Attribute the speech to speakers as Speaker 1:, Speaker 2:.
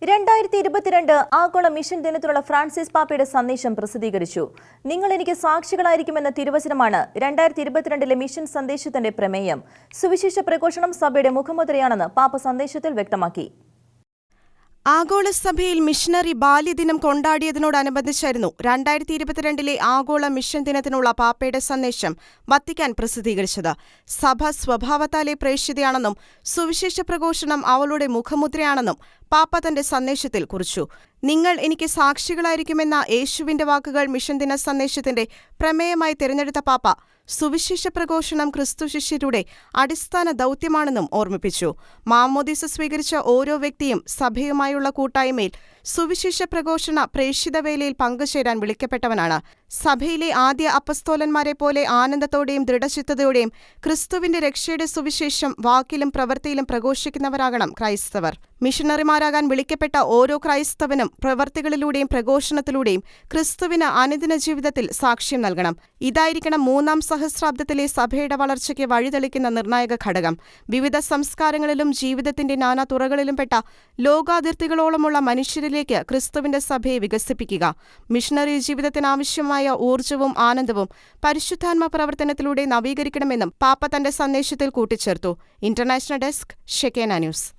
Speaker 1: 2022 ആഗോള mission ദിനത്തിലുള്ള Francis പാപ്പയുടെ സന്ദേശം പ്രസിദ്ധീകരിച്ചു. നിങ്ങൾ എനിക്ക് സാക്ഷികളായിരിക്കുമെന്ന തിരുവചനമാണ് 2022 മിഷൻ സന്ദേശത്തിന്റെ പ്രമേയം. സുവിശേഷ പ്രഘോഷണം സഭയുടെ മുഖമുദ്രയാണെന്ന് പാപ്പ സന്ദേശത്തിൽ വ്യക്തമാക്കി.
Speaker 2: ആഗോള സഭയിൽ മിഷണറി ബാല്യദിനം കൊണ്ടാടിയതിനോടനുബന്ധിച്ചായിരുന്നു 2022 ആഗോള മിഷൻ ദിനത്തിനുള്ള പാപ്പയുടെ സന്ദേശം വത്തിക്കാൻ പ്രസിദ്ധീകരിച്ചത്. സഭ സ്വഭാവത്താലെ പ്രേക്ഷിതയാണെന്നും സുവിശേഷ പ്രഘോഷണം അവളുടെ മുഖമുദ്രയാണെന്നും പാപ്പ തന്റെ സന്ദേശത്തിൽ കുറിച്ചു. നിങ്ങൾ എനിക്ക് സാക്ഷികളായിരിക്കുമെന്ന യേശുവിന്റെ വാക്കുകൾ മിഷൻ ദിന സന്ദേശത്തിന്റെ പ്രമേയമായി തിരഞ്ഞെടുത്ത പാപ്പ സുവിശേഷ പ്രഘോഷണം ക്രിസ്തു ശിഷ്യരുടെ അടിസ്ഥാന ദൗത്യമാണെന്നും ഓർമ്മിപ്പിച്ചു. മാമ്മോദീസ സ്വീകരിച്ച ഓരോ വ്യക്തിയും സഭയുമായുള്ള കൂട്ടായ്മയിൽ സുവിശേഷ പ്രഘോഷണ പ്രേക്ഷിത വേലയിൽ പങ്കുചേരാൻ വിളിക്കപ്പെട്ടവനാണ്. സഭയിലെ ആദ്യ അപ്പസ്തോലന്മാരെ പോലെ ആനന്ദത്തോടെയും ദൃഢചിത്തതയോടെയും ക്രിസ്തുവിന്റെ രക്ഷയുടെ സുവിശേഷം വാക്കിലും പ്രവൃത്തിയിലും പ്രഘോഷിക്കുന്നവരാകണം ക്രൈസ്തവർ. മിഷണറിമാരാകാൻ വിളിക്കപ്പെട്ട ഓരോ ക്രൈസ്തവനും പ്രവൃത്തികളിലൂടെയും പ്രഘോഷണത്തിലൂടെയും ക്രിസ്തുവിന് അനുദിന ജീവിതത്തിൽ സാക്ഷ്യം നൽകണം. ഇതായിരിക്കണം മൂന്നാം സഹസ്രാബ്ദത്തിലെ സഭയുടെ വളർച്ചയ്ക്ക് വഴിതെളിക്കുന്ന നിർണായക ഘടകം. വിവിധ സംസ്കാരങ്ങളിലും ജീവിതത്തിന്റെ നാനാ തുറകളിലും പെട്ട ലോകാതിർത്തികളോളമുള്ള മനുഷ്യരിലേക്ക് ക്രിസ്തുവിന്റെ സഭയെ വികസിപ്പിക്കുക. മിഷണറി ജീവിതത്തിനാവശ്യമായ ഊർജ്ജവും ആനന്ദവും പരിശുദ്ധാത്മ പ്രവർത്തനത്തിലൂടെ നവീകരിക്കണമെന്നും പാപ്പ തന്റെ സന്ദേശത്തിൽ കൂട്ടിച്ചേർത്തു. International desk, Shekinah news.